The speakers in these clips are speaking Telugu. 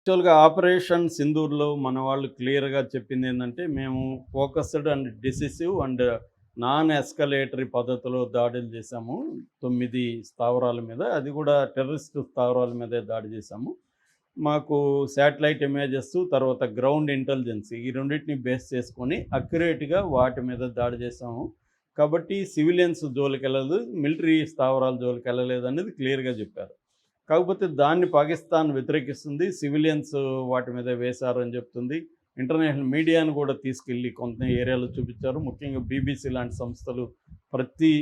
యాక్చువల్‌గా ఆపరేషన్ సింధూర్‌లో మన వాళ్ళు క్లియర్‌గా చెప్పిందేందంటే, మేము focused and decisive and non escalatory పద్ధతిలో దాడులు చేశాము. 9 స్థావరాల మీద. అది కూడా టెర్రరిస్ట్ స్థావరాల మీదే దాడి చేశాము. మాకు శాటిలైట్ ఇమేజెస్, తర్వాత గ్రౌండ్ ఇంటెలిజెన్స్ ఈ రెండిటిని బేస్ చేసుకొని అక్యురేట్‌గా వాటి మీద దాడి చేశాము. కాబట్టి సివిలియన్స్ జోలికెళ్ళలేదు, మిలిటరీ స్థావరాల జోలికెళ్ళలేదనేది క్లియర్‌గా చెప్పారు. కాకపోతే దాన్ని పాకిస్తాన్ వ్యతిరేకిస్తుంది. సివిలియన్స్ వాటి మీద వేశారని చెప్తుంది. ఇంటర్నేషనల్ మీడియాను కూడా తీసుకెళ్ళి కొంత ఏరియాలో చూపించారు. ముఖ్యంగా బీబీసీ లాంటి సంస్థలు ప్రతి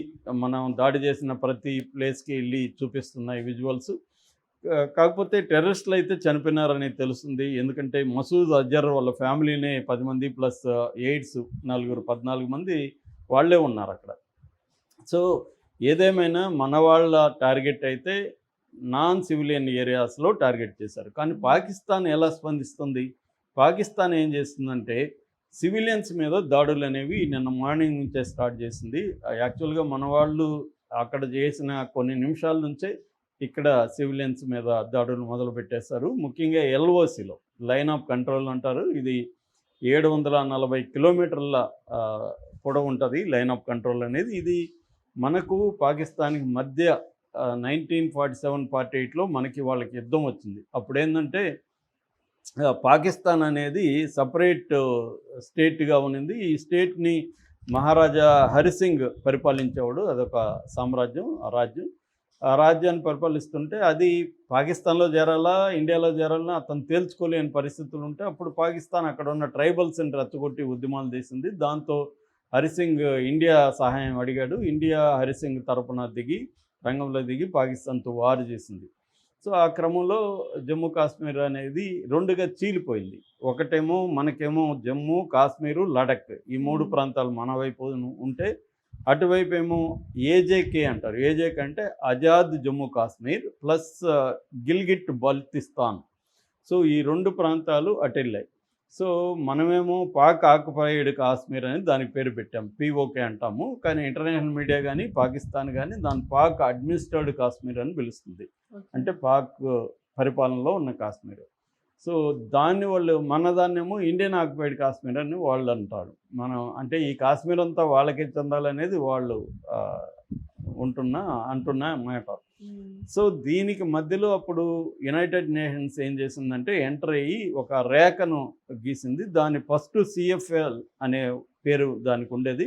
మనం దాడి చేసిన ప్రతి ప్లేస్‌కి ఎళ్లి చూపిస్తున్నాయి విజువల్స్. కాకపోతే టెర్రరిస్టులు అయితే చనిపోయినారని తెలుస్తుంది. ఎందుకంటే మసూద్ అజర్ వాళ్ళ ఫ్యామిలీనే 10 మంది ప్లస్ ఎయిడ్స్ నలుగురు 14 మంది వాళ్ళే ఉన్నారక్కడ. సో, ఏదేమైనా మన వాళ్ళ టార్గెట్ అయితే నాన్ సివిలియన్ ఏరియాస్‌లో టార్గెట్ చేశారు. కానీ పాకిస్తాన్ ఎలా స్పందిస్తుంది? పాకిస్తాన్ ఏం చేస్తుందంటే, సివిలియన్స్ మీద దాడులనేవి నిన్న మార్నింగ్ నుంచే స్టార్ట్ చేసింది. యాక్చువల్‌గా మన వాళ్ళు అక్కడ చేసిన కొన్ని నిమిషాల నుంచే ఇక్కడ సివిలియన్స్ మీద దాడులు మొదలుపెట్టేశారు. ముఖ్యంగా ఎల్ఓసిలో లైన్ ఆఫ్ కంట్రోల్ అంటారు. ఇది 740 కిలోమీటర్ల పొడవుంటది లైన్ ఆఫ్ కంట్రోల్ అనేది. ఇది మనకు పాకిస్తాన్‌కి మధ్య 1947, 48లో మనకి వాళ్ళకి యుద్ధం వచ్చింది. అప్పుడేందంటే పాకిస్తాన్ అనేది సెపరేట్ స్టేట్‌గా ఉన్నింది. ఈ స్టేట్‌ని మహారాజా హరిసింగ్ పరిపాలించేవాడు. అదొక సామ్రాజ్యం, ఆ రాజ్యం. ఆ రాజ్యాన్ని పరిపాలిస్తుంటే అది పాకిస్తాన్‌లో చేరాలా, ఇండియాలో చేరాలా అతను తేల్చుకోలేని పరిస్థితులు ఉంటే అప్పుడు పాకిస్తాన్ అక్కడ ఉన్న ట్రైబల్స్‌ని రెచ్చగొట్టి ఉద్యమాలు చేసింది. దాంతో హరిసింగ్ ఇండియా సహాయం అడిగాడు. ఇండియా హరిసింగ్ తరపున రంగంలో దిగి పాకిస్తాన్‌తో వార్ చేసింది. సో, ఆ క్రమంలో జమ్మూ కాశ్మీర్ అనేది 2గా చీలిపోయింది. ఒకటేమో మనకేమో జమ్మూ, కాశ్మీరు, లడఖ్ ఈ 3 ప్రాంతాలు మన వైపు ఉంటే, అటువైపేమో ఏజేకే అంటారు. ఏజేకే అంటే ఆజాద్ జమ్మూ కాశ్మీర్ ప్లస్ గిల్గిట్ బల్తిస్తాన్. సో, ఈ 2 ప్రాంతాలు అటెళ్ళాయి. సో, మనమేమో పాక్ ఆక్యుపైడ్ కాశ్మీర్ అని దానికి పేరు పెట్టాం. పీఓకే అంటాము. కానీ ఇంటర్నేషనల్ మీడియా గానీ, పాకిస్తాన్ గానీ దాన్ని పాక్ అడ్మినిస్టర్డ్ కాశ్మీర్ అని పిలుస్తుంది. ఓకే. అంటే పాక్ పరిపాలనలో ఉన్న కాశ్మీర్. సో, దాన్ని వాళ్ళు మనదాన్నేమో ఇండియన్ ఆక్యుపైడ్ కాశ్మీర్ అని వాళ్ళు అంటారు. మనం అంటే ఈ కాశ్మీర్ అంతా వాళ్ళకే చెందాలనేది వాళ్ళు ఆహ్, ఉంటున్న అంటున్న మాట. హ్మ్. సో, దీనికి మధ్యలో అప్పుడు యునైటెడ్ నేషన్స్ ఏం చేసిందంటే ఎంటర్ అయ్యి ఒక రేఖను గీసింది. దాని ఫస్ట్ సీఎఫ్ఎల్ అనే పేరు దానికుండేది.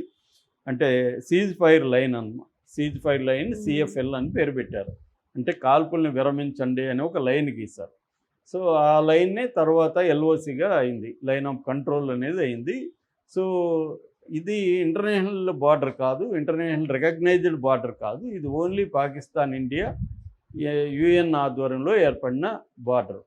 అంటే cease fire line cease fire line హ్మ్. సీఎఫ్ఎల్ అని పేరు పెట్టారు. అంటే కాల్పుల్ని విరమించండి అని ఒక లైన్ గీశారు. సో, ఆ లైనే తర్వాత ఎల్ఓసిగా అయింది. లైన్ ఆఫ్ కంట్రోల్ అనేది అయింది. సో, ఇది ఇంటర్నేషనల్ బార్డర్ కాదు. ఇంటర్నేషనల్ రికగ్నైజ్డ్ బార్డర్ కాదు. ఇది ఓన్లీ పాకిస్తాన్, ఇండియా యూఎన్ ఆధ్వర్యంలో ఏర్పడిన బార్డర్.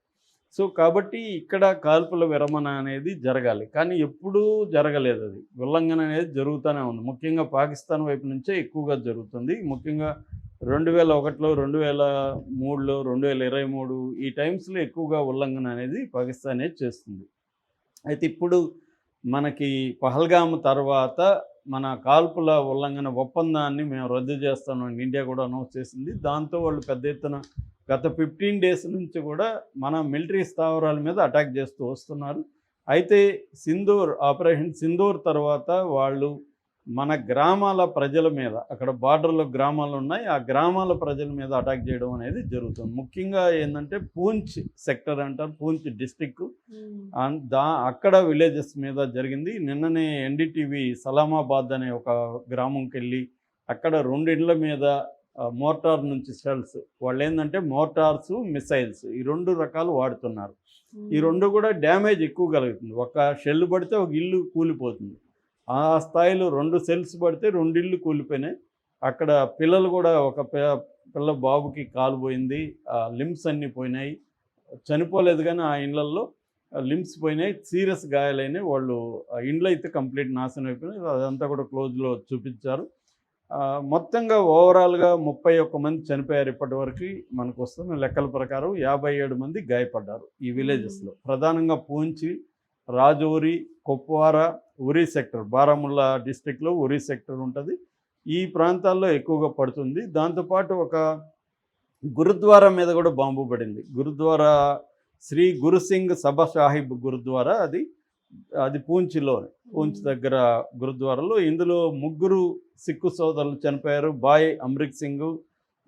సో, కాబట్టి ఇక్కడ కాల్పుల విరమణ అనేది జరగాలి. కానీ ఎప్పుడూ జరగలేదది. ఉల్లంఘన అనేది జరుగుతూనే ఉంది. ముఖ్యంగా పాకిస్తాన్ వైపు నుంచే ఎక్కువగా జరుగుతుంది. ముఖ్యంగా 2001లో, 2003లో, 2023 ఈ టైమ్స్‌లో ఎక్కువగా ఉల్లంఘన అనేది పాకిస్తానే చేస్తుంది. అయితే ఇప్పుడు మనకి పహల్గామ్ తర్వాత మన కాల్పుల ఉల్లంఘన ఒప్పందాన్ని మేము రద్దు చేస్తామని ఇండియా కూడా అనౌన్స్ చేసింది. దాంతో వాళ్ళు పెద్ద ఎత్తున గత 15 డేస్ నుంచి కూడా మన మిలిటరీ స్థావరాల మీద అటాక్ చేస్తూ వస్తున్నారు. అయితే ఆపరేషన్ సింధూర్ తర్వాత వాళ్ళు మన గ్రామాల ప్రజల మీద అక్కడ బార్డర్‌లో గ్రామాలున్నాయి. ఆ గ్రామాల ప్రజల మీద అటాక్ చేయడం అనేది జరుగుతుంది. ముఖ్యంగా ఏందంటే పూంచ్ సెక్టర్ అంటారు. పూంచ్ డిస్ట్రిక్ట్ హ్మ్. అక్కడ విలేజెస్ మీద జరిగింది. నిన్ననే ఎన్‌డీటీవీ సలామాబాద్ అనే ఒక గ్రామంకెళ్ళి అక్కడ 2 ఇండ్ల మీద మోర్టార్ నుంచి షెల్స్ వాళ్ళేందంటే మోర్టార్సు, మిసైల్స్ ఈ 2 రకాలు వాడుతున్నారు. ఈ హ్మ్. 2 కూడా డ్యామేజ్ ఎక్కువ కలుగుతుంది. ఒక షెల్ పడితే ఒక ఇల్లు కూలిపోతుంది. ఆ స్థాయిలో 2 సెల్స్ పడితే 2 ఇళ్ళు కూలిపోయినాయి. అక్కడ పిల్లలు కూడా ఒక పిల్ల బాబుకి కాలు పోయింది. లింబ్స్ అన్నీ పోయినాయి. చనిపోలేదు గానీ ఆ ఇండ్లల్లో లింబ్స్ పోయినాయి. సీరియస్ గాయాలైనాయి. వాళ్ళు ఇండ్లయితే కంప్లీట్ నాశనం అయిపోయినాయి. అదంతా కూడా క్లోజ్‌లో చూపించారు. మొత్తంగా ఓవరాల్‌గా 31 మంది చనిపోయారు ఇప్పటివరకి మనకొస్తున్న లెక్కల ప్రకారం. 57 మంది గాయపడ్డారు ఈ హ్మ్. విలేజెస్‌లో. ప్రధానంగా పూంచి, రాజౌరి, కుప్వారా, ఉరీ సెక్టర్ బారాముల్లా డిస్ట్రిక్ట్‌లో ఉరీ సెక్టర్ ఉంటది. ఈ ప్రాంతాల్లో ఎక్కువగా పడుతుంది. దాంతో పాటు ఒక గురుద్వారా మీద కూడా బాంబు పడింది. గురుద్వారా శ్రీ గురుసింగ్ సభ సాహిబ్ గురుద్వారా అది. అది పూంచ్లో, పూంచ్ దగ్గర గురుద్వారాలో. ఇందులో ముగ్గురు సిక్కు సోదరులు చనిపోయారు. బాయ్ అమృత్ సింగ్,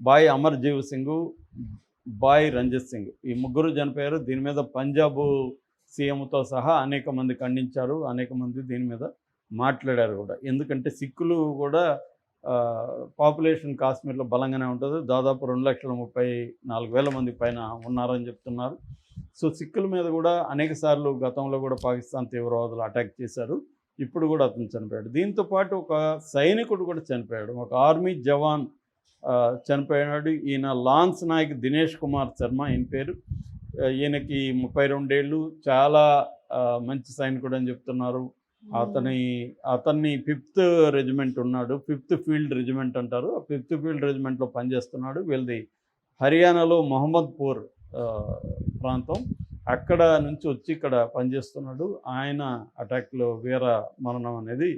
బాయ్ అమర్జీవ్ సింగ్, బాయ్ రంజిత్ సింగ్. ఈ ముగ్గురు చనిపోయారు. దీని మీద పంజాబ్ సీఎంతో సహా అనేక మంది ఖండించారు. అనేక మంది దీని మీద మాట్లాడారు కూడా. ఎందుకంటే సిక్కులు కూడా పాపులేషన్ కాశ్మీర్లో బలంగానే ఉంటుంది. దాదాపు 2,34,000 మంది పైన ఉన్నారని చెప్తున్నారు. సో సిక్కుల మీద కూడా అనేక సార్లు గతంలో కూడా పాకిస్తాన్ తీవ్రవాదులు అటాక్ చేశారు. ఇప్పుడు కూడా అతను చనిపోయాడు. దీంతో పాటు ఒక సైనికుడు కూడా చనిపోయాడు. ఒక ఆర్మీ జవాన్ చనిపోయినాడు. ఈయన లాన్స్ నాయక్ దినేష్ కుమార్ శర్మ ఈయన పేరు. ఈయనకి 32 ఏళ్ళు. చాలా మంచి సైనికుడు అని చెప్తున్నారు. అతన్ని 5th రెజిమెంట్ ఉన్నాడు. 5th ఫీల్డ్ రెజిమెంట్ అంటారు. ఆ 5th ఫీల్డ్ రెజిమెంట్లో పనిచేస్తున్నాడు. వీళ్ళది హర్యానాలో మహమ్మద్పూర్ ప్రాంతం. అక్కడ నుంచి వచ్చి ఇక్కడ పనిచేస్తున్నాడు. ఆయన అటాక్లో వీర మరణం అనేది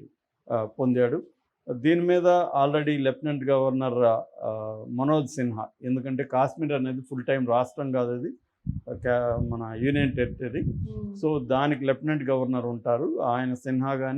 పొందాడు. దీని మీద already lieutenant governor Manoj Sinha, ఎందుకంటే కాశ్మీర్ అనేది ఫుల్ టైం రాష్ట్రం కాదు, అది మన యూనియన్ టెరిటరీ. సో దానికి లెఫ్టినెంట్ గవర్నర్ ఉంటారు. ఆయన సిన్హా కానీ